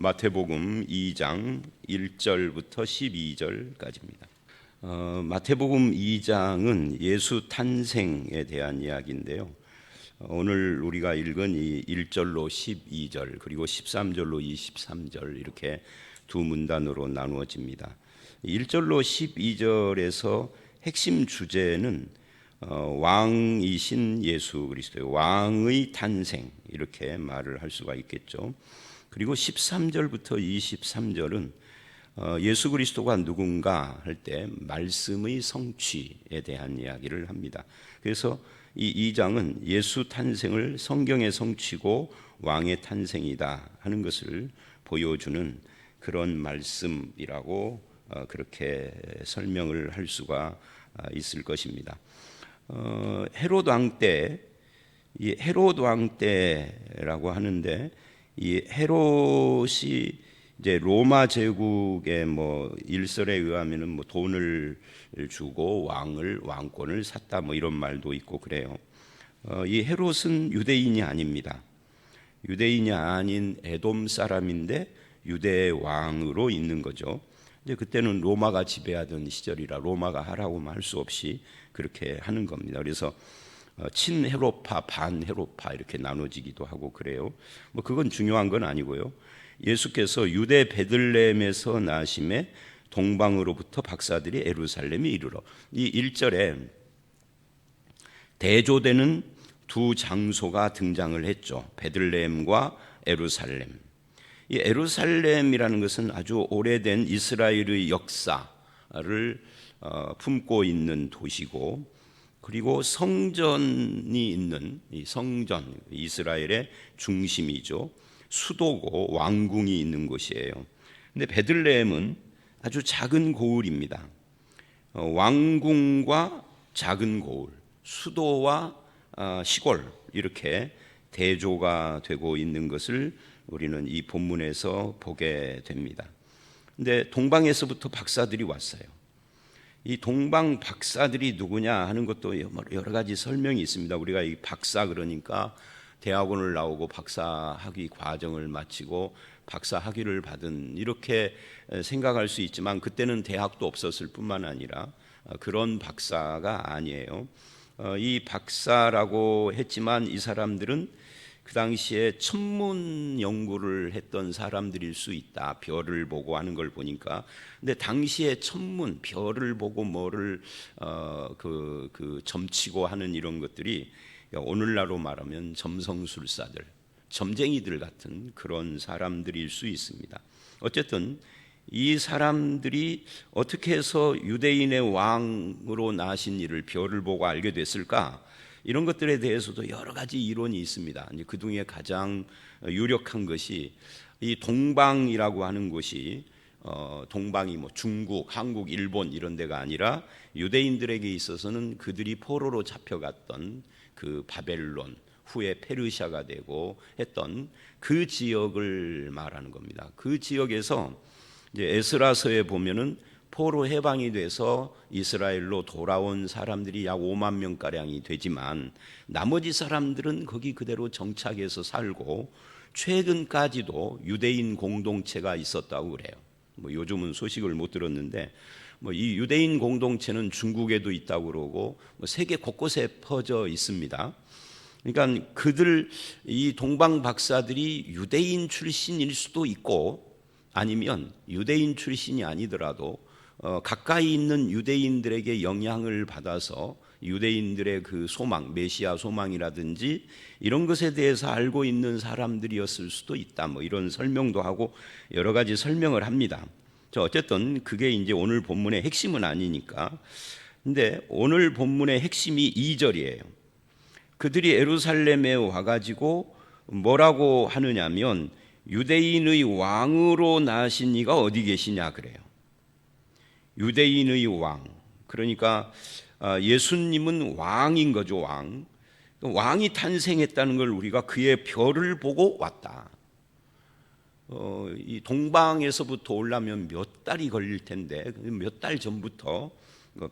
마태복음 2장 1절부터 12절까지입니다. 마태복음 2장은 예수 탄생에 대한 이야기인데요. 오늘 우리가 읽은 이 1절로 12절 그리고 13절로 23절 이렇게 두 문단으로 나누어집니다. 1절로 12절에서 핵심 주제는 왕이신 예수 그리스도의 왕의 탄생 이렇게 말을 할 수가 있겠죠. 그리고 13절부터 23절은 예수 그리스도가 누군가 할 때 말씀의 성취에 대한 이야기를 합니다. 그래서 이 2장은 예수 탄생을 성경의 성취고 왕의 탄생이다 하는 것을 보여주는 그런 말씀이라고 그렇게 설명을 할 수가 있을 것입니다. 헤롯 왕 때, 이 헤롯 왕 때라고 하는데 이 헤롯이 이제 로마 제국의 일설에 의하면은 돈을 주고 왕권을 샀다 이런 말도 있고 그래요. 이 헤롯은 유대인이 아닙니다. 유대인이 아닌 에돔 사람인데 유대의 왕으로 있는 거죠. 이제 그때는 로마가 지배하던 시절이라 로마가 하라고만 할 수 없이 그렇게 하는 겁니다. 그래서 친헤롯파, 반헤롯파 이렇게 나눠지기도 하고 그래요. 그건 중요한 건 아니고요. 예수께서 유대 베들레헴에서 나심에 동방으로부터 박사들이 예루살렘에 이르러 이 1절에 대조되는 두 장소가 등장을 했죠. 베들레헴과 예루살렘. 이 예루살렘이라는 것은 아주 오래된 이스라엘의 역사를 품고 있는 도시고 그리고 성전이 있는 이 성전, 이스라엘의 중심이죠. 수도고 왕궁이 있는 곳이에요. 근데 베들레헴은 아주 작은 고을입니다. 왕궁과 작은 고을, 수도와 시골 이렇게 대조가 되고 있는 것을 우리는 이 본문에서 보게 됩니다. 근데 동방에서부터 박사들이 왔어요. 이 동방 박사들이 누구냐 하는 것도 여러 가지 설명이 있습니다. 우리가 이 박사 그러니까 대학원을 나오고 박사 학위 과정을 마치고 박사 학위를 받은 이렇게 생각할 수 있지만 그때는 대학도 없었을 뿐만 아니라 그런 박사가 아니에요. 이 박사라고 했지만 이 사람들은 그 당시에 천문 연구를 했던 사람들일 수 있다. 별을 보고 하는 걸 보니까. 근데 당시에 천문, 별을 보고 뭐를 점치고 하는 이런 것들이 오늘날로 말하면 점성술사들, 점쟁이들 같은 그런 사람들일 수 있습니다. 어쨌든 이 사람들이 어떻게 해서 유대인의 왕으로 나신 이를 별을 보고 알게 됐을까? 이런 것들에 대해서도 여러 가지 이론이 있습니다. 그 중에 가장 유력한 것이 이 동방이라고 하는 곳이 동방이 중국, 한국, 일본 이런 데가 아니라 유대인들에게 있어서는 그들이 포로로 잡혀갔던 그 바벨론 후에 페르시아가 되고 했던 그 지역을 말하는 겁니다. 그 지역에서 이제 에스라서에 보면은 포로 해방이 돼서 이스라엘로 돌아온 사람들이 약 5만 명가량이 되지만 나머지 사람들은 거기 그대로 정착해서 살고 최근까지도 유대인 공동체가 있었다고 그래요. 요즘은 소식을 못 들었는데 이 유대인 공동체는 중국에도 있다고 그러고 세계 곳곳에 퍼져 있습니다. 그러니까 이 동방 박사들이 유대인 출신일 수도 있고 아니면 유대인 출신이 아니더라도 가까이 있는 유대인들에게 영향을 받아서 유대인들의 그 소망, 메시아 소망이라든지 이런 것에 대해서 알고 있는 사람들이었을 수도 있다. 이런 설명도 하고 여러 가지 설명을 합니다. 어쨌든 그게 이제 오늘 본문의 핵심은 아니니까. 근데 오늘 본문의 핵심이 2절이에요. 그들이 예루살렘에 와가지고 뭐라고 하느냐면 유대인의 왕으로 나신 이가 어디 계시냐 그래요. 유대인의 왕. 그러니까 예수님은 왕인 거죠. 왕이 탄생했다는 걸 우리가 그의 별을 보고 왔다. 이 동방에서부터 오려면 몇 달이 걸릴 텐데 몇 달 전부터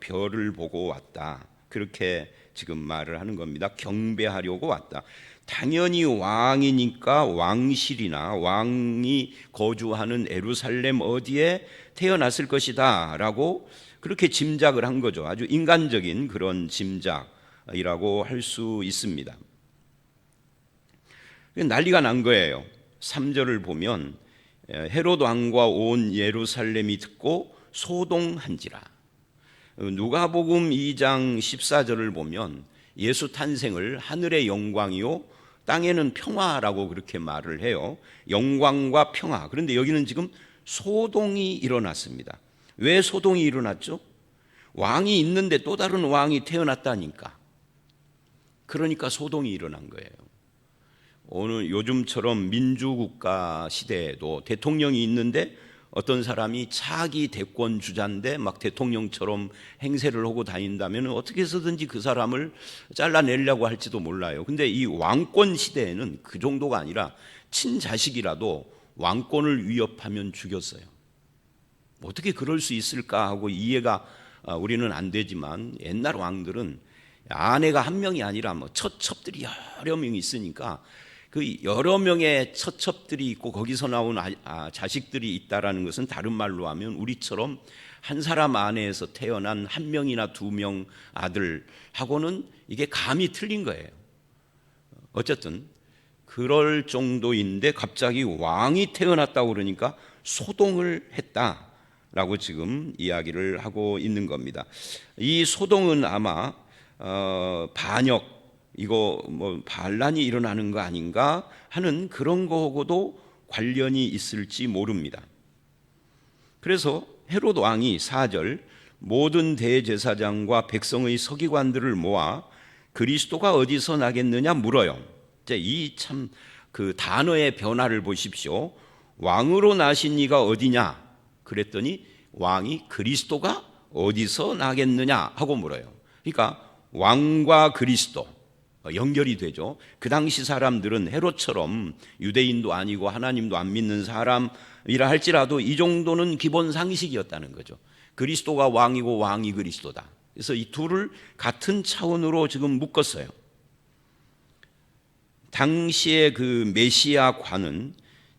별을 보고 왔다. 그렇게 지금 말을 하는 겁니다. 경배하려고 왔다. 당연히 왕이니까 왕실이나 왕이 거주하는 예루살렘 어디에 태어났을 것이다 라고 그렇게 짐작을 한 거죠. 아주 인간적인 그런 짐작이라고 할 수 있습니다. 난리가 난 거예요. 3절을 보면 헤롯 왕과 온 예루살렘이 듣고 소동한지라. 누가복음 2장 14절을 보면 예수 탄생을 하늘의 영광이요 땅에는 평화라고 그렇게 말을 해요. 영광과 평화. 그런데 여기는 지금 소동이 일어났습니다. 왜 소동이 일어났죠? 왕이 있는데 또 다른 왕이 태어났다니까. 그러니까 소동이 일어난 거예요. 오늘 요즘처럼 민주국가 시대에도 대통령이 있는데 어떤 사람이 차기 대권 주자인데 막 대통령처럼 행세를 하고 다닌다면 어떻게 해서든지 그 사람을 잘라내려고 할지도 몰라요. 근데 이 왕권 시대에는 그 정도가 아니라 친자식이라도 왕권을 위협하면 죽였어요. 어떻게 그럴 수 있을까 하고 이해가 우리는 안 되지만 옛날 왕들은 아내가 한 명이 아니라 뭐 처첩들이 여러 명이 있으니까 그 여러 명의 처첩들이 있고 거기서 나온 자식들이 있다라는 것은 다른 말로 하면 우리처럼 한 사람 아내에서 태어난 한 명이나 두 명 아들하고는 이게 감이 틀린 거예요. 어쨌든 그럴 정도인데 갑자기 왕이 태어났다고 그러니까 소동을 했다라고 지금 이야기를 하고 있는 겁니다. 이 소동은 아마 반역 이거 뭐 반란이 일어나는 거 아닌가 하는 그런 거하고도 관련이 있을지 모릅니다. 그래서 헤롯 왕이 4절 모든 대제사장과 백성의 서기관들을 모아 그리스도가 어디서 나겠느냐 물어요. 이 참 그 단어의 변화를 보십시오. 왕으로 나신 이가 어디냐 그랬더니 왕이 그리스도가 어디서 나겠느냐 하고 물어요. 그러니까 왕과 그리스도 연결이 되죠. 그 당시 사람들은 헤롯처럼 유대인도 아니고 하나님도 안 믿는 사람이라 할지라도 이 정도는 기본 상식이었다는 거죠. 그리스도가 왕이고 왕이 그리스도다. 그래서 이 둘을 같은 차원으로 지금 묶었어요. 당시의 그 메시아관은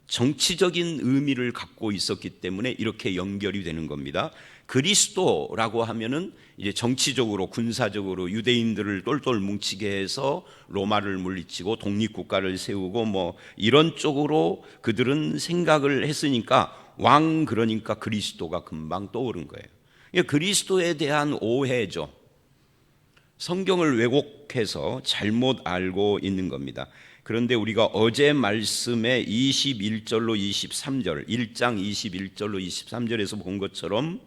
정치적인 의미를 갖고 있었기 때문에 이렇게 연결이 되는 겁니다. 그리스도라고 하면은 이제 정치적으로 군사적으로 유대인들을 똘똘 뭉치게 해서 로마를 물리치고 독립국가를 세우고 뭐 이런 쪽으로 그들은 생각을 했으니까 왕 그러니까 그리스도가 금방 떠오른 거예요. 그리스도에 대한 오해죠. 성경을 왜곡해서 잘못 알고 있는 겁니다. 그런데 우리가 어제 말씀에 21절로 23절 1장 21절로 23절에서 본 것처럼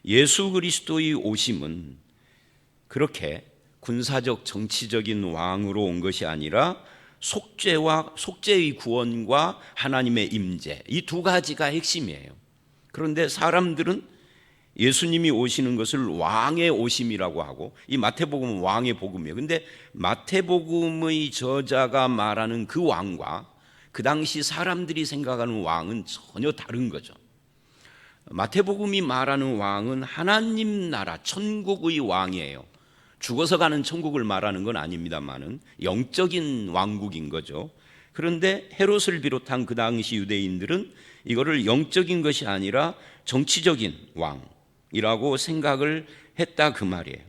예수 그리스도의 오심은 그렇게 군사적 정치적인 왕으로 온 것이 아니라 속죄의 구원과 하나님의 임재 이 두 가지가 핵심이에요. 그런데 사람들은 예수님이 오시는 것을 왕의 오심이라고 하고 이 마태복음은 왕의 복음이에요. 근데 마태복음의 저자가 말하는 그 왕과 그 당시 사람들이 생각하는 왕은 전혀 다른 거죠. 마태복음이 말하는 왕은 하나님 나라 천국의 왕이에요. 죽어서 가는 천국을 말하는 건 아닙니다만은 영적인 왕국인 거죠. 그런데 헤롯을 비롯한 그 당시 유대인들은 이거를 영적인 것이 아니라 정치적인 왕이라고 생각을 했다 그 말이에요.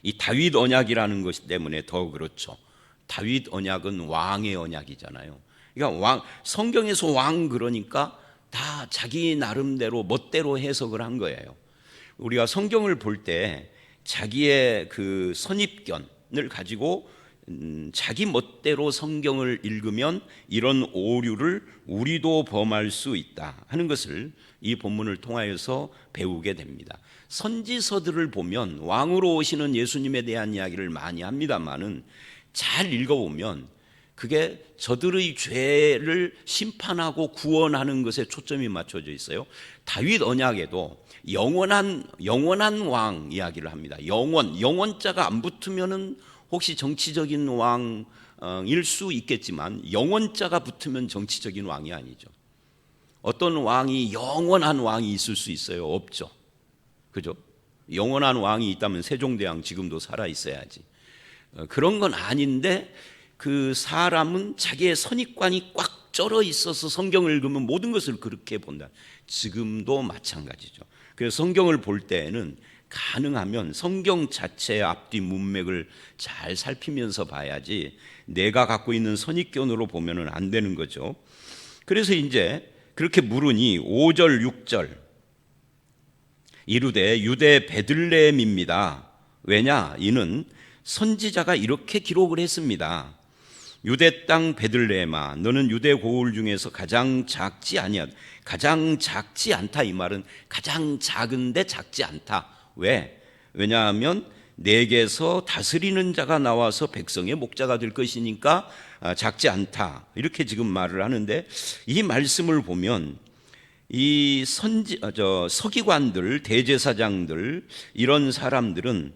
이 다윗 언약이라는 것 때문에 더 그렇죠. 다윗 언약은 왕의 언약이잖아요. 그러니까 성경에서 왕 그러니까 다 자기 나름대로 멋대로 해석을 한 거예요. 우리가 성경을 볼 때 자기의 그 선입견을 가지고 자기 멋대로 성경을 읽으면 이런 오류를 우리도 범할 수 있다 하는 것을 이 본문을 통하여서 배우게 됩니다. 선지서들을 보면 왕으로 오시는 예수님에 대한 이야기를 많이 합니다만은 잘 읽어보면 그게 저들의 죄를 심판하고 구원하는 것에 초점이 맞춰져 있어요. 다윗 언약에도 영원한 왕 이야기를 합니다. 영원자가 안 붙으면은 혹시 정치적인 왕일 수 있겠지만 영원자가 붙으면 정치적인 왕이 아니죠. 어떤 왕이 영원한 왕이 있을 수 있어요? 없죠. 그죠? 영원한 왕이 있다면 세종대왕 지금도 살아 있어야지. 그런 건 아닌데 그 사람은 자기의 선입관이 꽉 쩔어 있어서 성경을 읽으면 모든 것을 그렇게 본다. 지금도 마찬가지죠. 그래서 성경을 볼 때에는 가능하면 성경 자체의 앞뒤 문맥을 잘 살피면서 봐야지 내가 갖고 있는 선입견으로 보면은 안 되는 거죠. 그래서 이제 그렇게 물으니 5절 6절 이르되 유대 베들레헴입니다. 왜냐? 이는 선지자가 이렇게 기록을 했습니다. 유대 땅 베들레헴아 너는 유대 고을 중에서 가장 작지 아니하. 가장 작지 않다 이 말은 가장 작은데 작지 않다. 왜? 왜냐하면 내게서 다스리는 자가 나와서 백성의 목자가 될 것이니까 작지 않다. 이렇게 지금 말을 하는데 이 말씀을 보면 이 서기관들, 대제사장들 이런 사람들은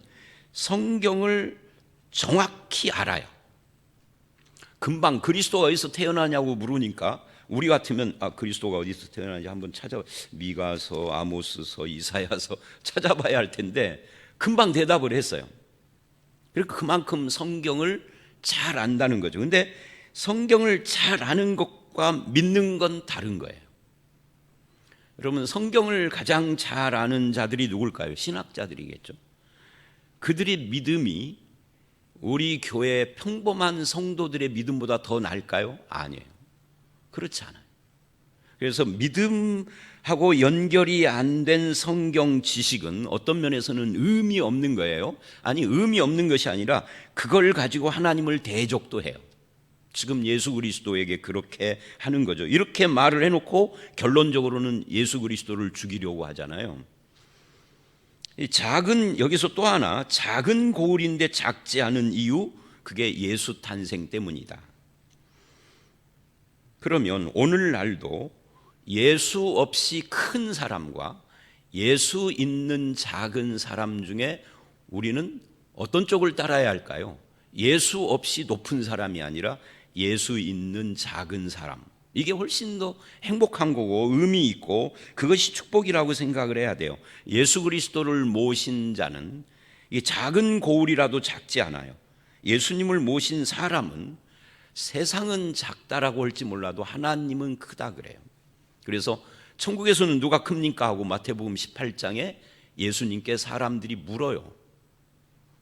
성경을 정확히 알아요. 금방 그리스도가 어디서 태어나냐고 물으니까 우리 같으면 그리스도가 어디서 태어나는지 한번 미가서, 아모스서, 이사야서 찾아봐야 할 텐데 금방 대답을 했어요. 그러니까 그만큼 성경을 잘 안다는 거죠. 근데 성경을 잘 아는 것과 믿는 건 다른 거예요. 여러분 성경을 가장 잘 아는 자들이 누굴까요? 신학자들이겠죠. 그들의 믿음이 우리 교회 평범한 성도들의 믿음보다 더 나을까요? 아니에요. 그렇지 않아요. 그래서 믿음하고 연결이 안 된 성경 지식은 어떤 면에서는 의미 없는 거예요. 아니 의미 없는 것이 아니라 그걸 가지고 하나님을 대적도 해요. 지금 예수 그리스도에게 그렇게 하는 거죠. 이렇게 말을 해놓고 결론적으로는 예수 그리스도를 죽이려고 하잖아요. 여기서 또 하나 작은 고울인데 작지 않은 이유, 그게 예수 탄생 때문이다. 그러면 오늘날도 예수 없이 큰 사람과 예수 있는 작은 사람 중에 우리는 어떤 쪽을 따라야 할까요? 예수 없이 높은 사람이 아니라 예수 있는 작은 사람, 이게 훨씬 더 행복한 거고 의미 있고 그것이 축복이라고 생각을 해야 돼요. 예수 그리스도를 모신 자는 이 작은 고울이라도 작지 않아요. 예수님을 모신 사람은 세상은 작다라고 할지 몰라도 하나님은 크다 그래요. 그래서 천국에서는 누가 큽니까 하고 마태복음 18장에 예수님께 사람들이 물어요.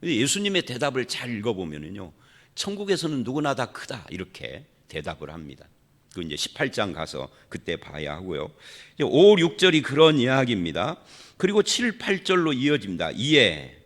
예수님의 대답을 잘 읽어보면요, 천국에서는 누구나 다 크다 이렇게 대답을 합니다. 그 이제 18장 가서 그때 봐야 하고요. 5, 6절이 그런 이야기입니다. 그리고 7, 8절로 이어집니다. 이에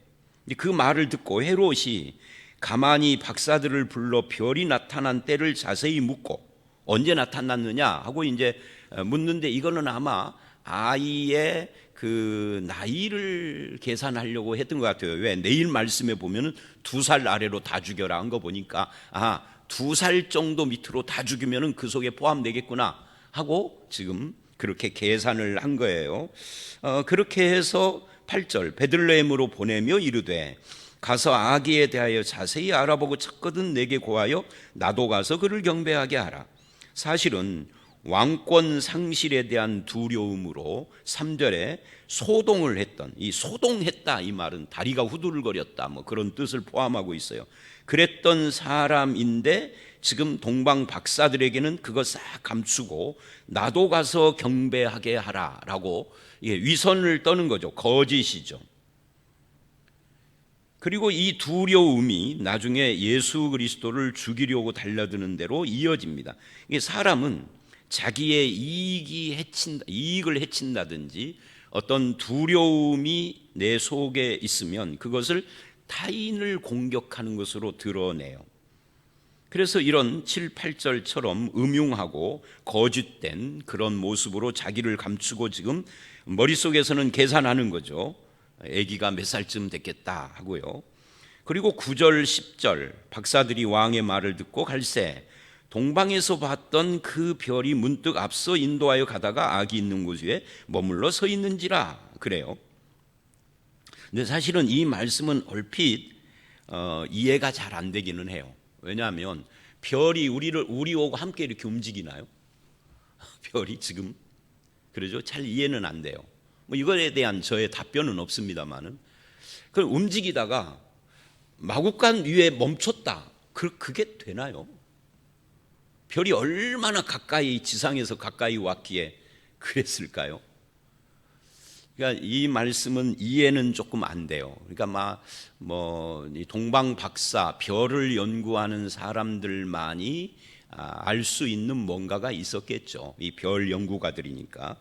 그 말을 듣고 헤롯이 가만히 박사들을 불러 별이 나타난 때를 자세히 묻고 언제 나타났느냐 하고 이제 묻는데, 이거는 아마 아이의 그 나이를 계산하려고 했던 것 같아요. 왜? 내일 말씀에 보면은 2살 아래로 다 죽여라 한 거 보니까 2살 정도 밑으로 다 죽이면은 그 속에 포함되겠구나 하고 지금 그렇게 계산을 한 거예요. 그렇게 해서 8절 베들레헴으로 보내며 이르되 가서 아기에 대하여 자세히 알아보고 찾거든 내게 고하여 나도 가서 그를 경배하게 하라. 사실은 왕권 상실에 대한 두려움으로 3절에 소동을 했던, 이 소동했다 이 말은 다리가 후들거렸다 뭐 그런 뜻을 포함하고 있어요. 그랬던 사람인데 지금 동방 박사들에게는 그거 싹 감추고 나도 가서 경배하게 하라라고 위선을 떠는 거죠. 거짓이죠. 그리고 이 두려움이 나중에 예수 그리스도를 죽이려고 달려드는 대로 이어집니다. 이게 사람은 자기의 이익을 해친다든지 어떤 두려움이 내 속에 있으면 그것을 타인을 공격하는 것으로 드러내요. 그래서 이런 7, 8절처럼 음흉하고 거짓된 그런 모습으로 자기를 감추고 지금 머릿속에서는 계산하는 거죠. 아기가 몇 살쯤 됐겠다 하고요. 그리고 9절, 10절 박사들이 왕의 말을 듣고 갈새 동방에서 봤던 그 별이 문득 앞서 인도하여 가다가 아기 있는 곳 위에 머물러 서 있는지라 그래요. 근데 사실은 이 말씀은 얼핏 이해가 잘 안 되기는 해요. 왜냐하면 별이 우리하고 함께 이렇게 움직이나요? 별이 지금 그러죠? 잘 이해는 안 돼요. 뭐 이거에 대한 저의 답변은 없습니다만은 그 움직이다가 마구간 위에 멈췄다. 그게 되나요? 별이 얼마나 가까이 지상에서 가까이 왔기에 그랬을까요? 그러니까 이 말씀은 이해는 조금 안 돼요. 그러니까 이 동방 박사, 별을 연구하는 사람들만이 알 수 있는 뭔가가 있었겠죠. 이 별 연구가들이니까.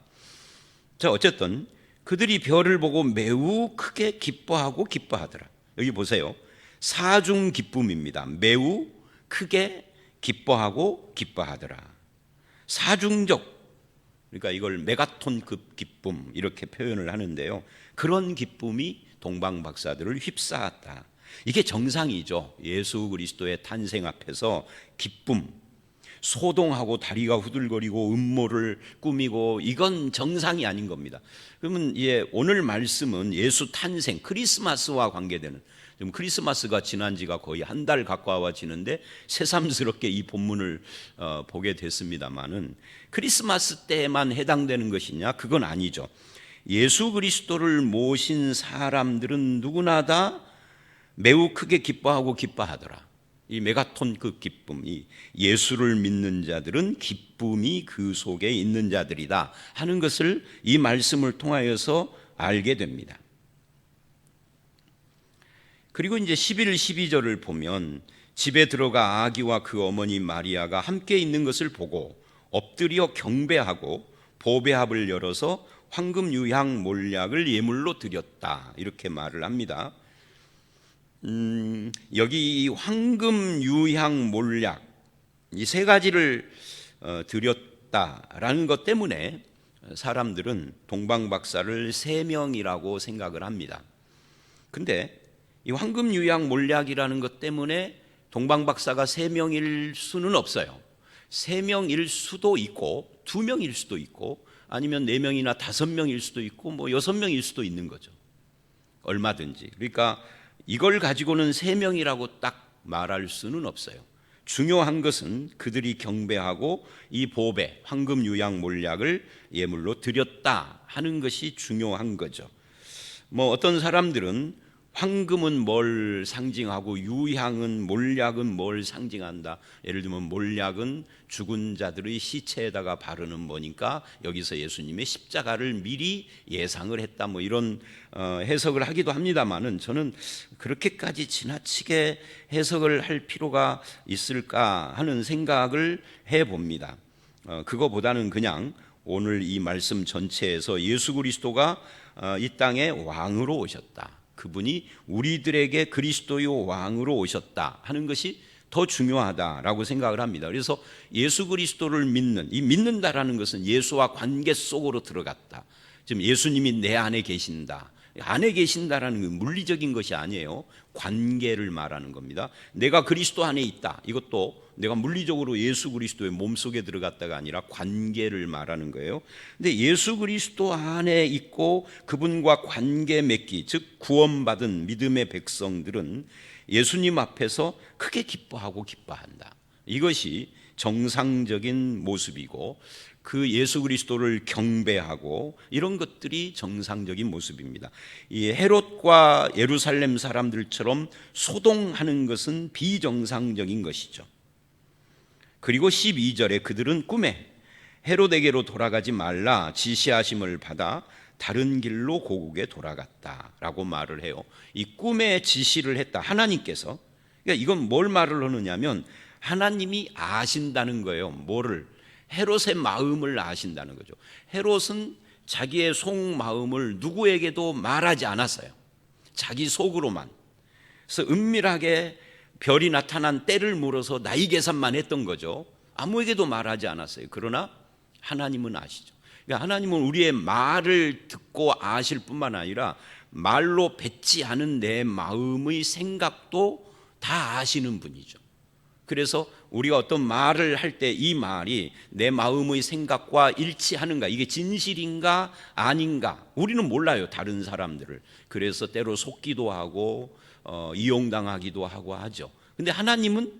자, 어쨌든 그들이 별을 보고 매우 크게 기뻐하더라. 여기 보세요. 사중 기쁨입니다. 매우 크게 기뻐하더라. 사중적, 그러니까 이걸 메가톤급 기쁨 이렇게 표현을 하는데요. 그런 기쁨이 동방 박사들을 휩싸았다. 이게 정상이죠. 예수 그리스도의 탄생 앞에서 기쁨, 소동하고 다리가 후들거리고 음모를 꾸미고, 이건 정상이 아닌 겁니다. 그러면 오늘 말씀은 예수 탄생, 크리스마스와 관계되는, 지금 크리스마스가 지난 지가 거의 한 달 가까워지는데 새삼스럽게 이 본문을 보게 됐습니다마는, 크리스마스 때만 해당되는 것이냐? 그건 아니죠. 예수 그리스도를 모신 사람들은 누구나 다 매우 크게 기뻐하더라. 이 메가톤급 기쁨, 이 예수를 믿는 자들은 기쁨이 그 속에 있는 자들이다 하는 것을 이 말씀을 통하여서 알게 됩니다. 그리고 이제 11, 12절을 보면, 집에 들어가 아기와 그 어머니 마리아가 함께 있는 것을 보고 엎드려 경배하고 보배합을 열어서 황금 유향 몰약을 예물로 드렸다, 이렇게 말을 합니다. 여기 이 황금 유향 몰약, 이 세 가지를 드렸다라는 것 때문에 사람들은 동방 박사를 3명이라고 생각을 합니다. 근데 이 황금 유향 몰약이라는 것 때문에 동방 박사가 3명일 수는 없어요. 3명일 수도 있고 2명일 수도 있고 아니면 4명이나 5명일 수도 있고 6명일 수도 있는 거죠. 얼마든지. 그러니까 이걸 가지고는 3명이라고 딱 말할 수는 없어요. 중요한 것은 그들이 경배하고 이 보배, 황금 유향 몰약을 예물로 드렸다 하는 것이 중요한 거죠. 어떤 사람들은 황금은 뭘 상징하고 유향은, 몰약은 뭘 상징한다. 예를 들면 몰약은 죽은 자들의 시체에다가 바르는 뭐니까 여기서 예수님의 십자가를 미리 예상을 했다, 이런 해석을 하기도 합니다만은, 저는 그렇게까지 지나치게 해석을 할 필요가 있을까 하는 생각을 해봅니다. 그거보다는 그냥 오늘 이 말씀 전체에서 예수 그리스도가 이 땅에 왕으로 오셨다, 그분이 우리들에게 그리스도의 왕으로 오셨다 하는 것이 더 중요하다라고 생각을 합니다. 그래서 예수 그리스도를 믿는다라는 것은 예수와 관계 속으로 들어갔다. 지금 예수님이 내 안에 계신다. 안에 계신다라는 건 물리적인 것이 아니에요. 관계를 말하는 겁니다. 내가 그리스도 안에 있다. 이것도 내가 물리적으로 예수 그리스도의 몸속에 들어갔다가 아니라 관계를 말하는 거예요. 근데 예수 그리스도 안에 있고 그분과 관계 맺기, 즉 구원받은 믿음의 백성들은 예수님 앞에서 크게 기뻐한다. 이것이 정상적인 모습이고, 그 예수 그리스도를 경배하고 이런 것들이 정상적인 모습입니다. 이 헤롯과 예루살렘 사람들처럼 소동하는 것은 비정상적인 것이죠. 그리고 12절에 그들은 꿈에 헤롯에게로 돌아가지 말라 지시하심을 받아 다른 길로 고국에 돌아갔다라고 말을 해요. 이 꿈에 지시를 했다, 하나님께서. 그러니까 이건 뭘 말을 하느냐면 하나님이 아신다는 거예요. 뭐를? 헤롯의 마음을 아신다는 거죠. 헤롯은 자기의 속마음을 누구에게도 말하지 않았어요. 자기 속으로만. 그래서 은밀하게 별이 나타난 때를 물어서 나이 계산만 했던 거죠. 아무에게도 말하지 않았어요. 그러나 하나님은 아시죠. 그러니까 하나님은 우리의 말을 듣고 아실 뿐만 아니라 말로 뱉지 않은 내 마음의 생각도 다 아시는 분이죠. 그래서 우리가 어떤 말을 할 때 이 말이 내 마음의 생각과 일치하는가, 이게 진실인가 아닌가, 우리는 몰라요, 다른 사람들을. 그래서 때로 속기도 하고 이용당하기도 하고 하죠. 근데 하나님은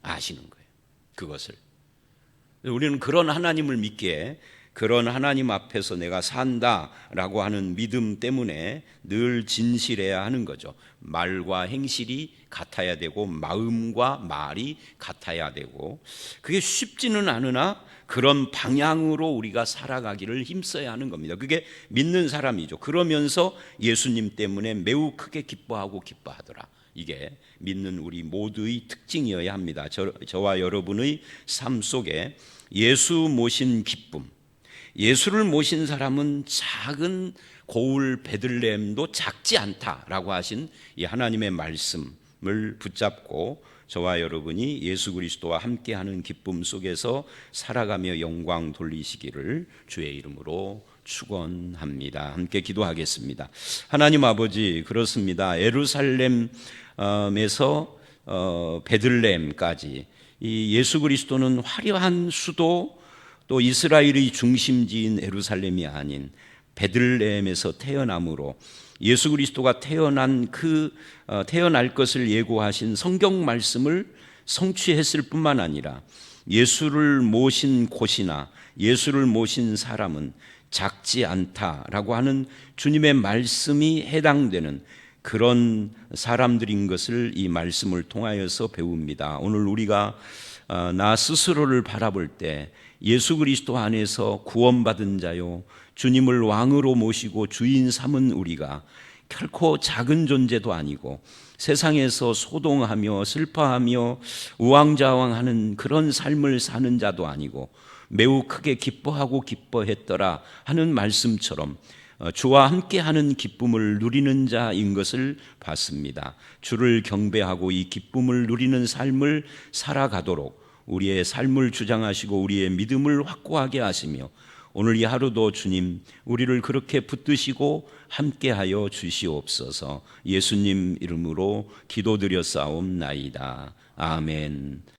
아시는 거예요, 그것을. 우리는 그런 하나님을 믿기에 그런 하나님 앞에서 내가 산다라고 하는 믿음 때문에 늘 진실해야 하는 거죠. 말과 행실이 같아야 되고 마음과 말이 같아야 되고, 그게 쉽지는 않으나 그런 방향으로 우리가 살아가기를 힘써야 하는 겁니다. 그게 믿는 사람이죠. 그러면서 예수님 때문에 매우 크게 기뻐하고 기뻐하더라. 이게 믿는 우리 모두의 특징이어야 합니다. 저와 여러분의 삶 속에 예수 모신 기쁨, 예수를 모신 사람은 작은 고을 베들레헴도 작지 않다라고 하신 이 하나님의 말씀을 붙잡고 저와 여러분이 예수 그리스도와 함께하는 기쁨 속에서 살아가며 영광 돌리시기를 주의 이름으로 축원합니다. 함께 기도하겠습니다. 하나님 아버지, 그렇습니다. 예루살렘에서 베들레헴까지 이 예수 그리스도는 화려한 수도, 또 이스라엘의 중심지인 예루살렘이 아닌 베들레헴에서 태어남으로 예수 그리스도가 태어날 것을 예고하신 성경 말씀을 성취했을 뿐만 아니라 예수를 모신 곳이나 예수를 모신 사람은 작지 않다라고 하는 주님의 말씀이 해당되는 그런 사람들인 것을 이 말씀을 통하여서 배웁니다. 오늘 우리가 나 스스로를 바라볼 때 예수 그리스도 안에서 구원받은 자요, 주님을 왕으로 모시고 주인 삼은 우리가 결코 작은 존재도 아니고 세상에서 소동하며 슬퍼하며 우왕좌왕하는 그런 삶을 사는 자도 아니고 매우 크게 기뻐하고 기뻐했더라 하는 말씀처럼 주와 함께하는 기쁨을 누리는 자인 것을 봤습니다. 주를 경배하고 이 기쁨을 누리는 삶을 살아가도록 우리의 삶을 주장하시고 우리의 믿음을 확고하게 하시며 오늘 이 하루도 주님 우리를 그렇게 붙드시고 함께하여 주시옵소서. 예수님 이름으로 기도드렸사옵나이다. 아멘.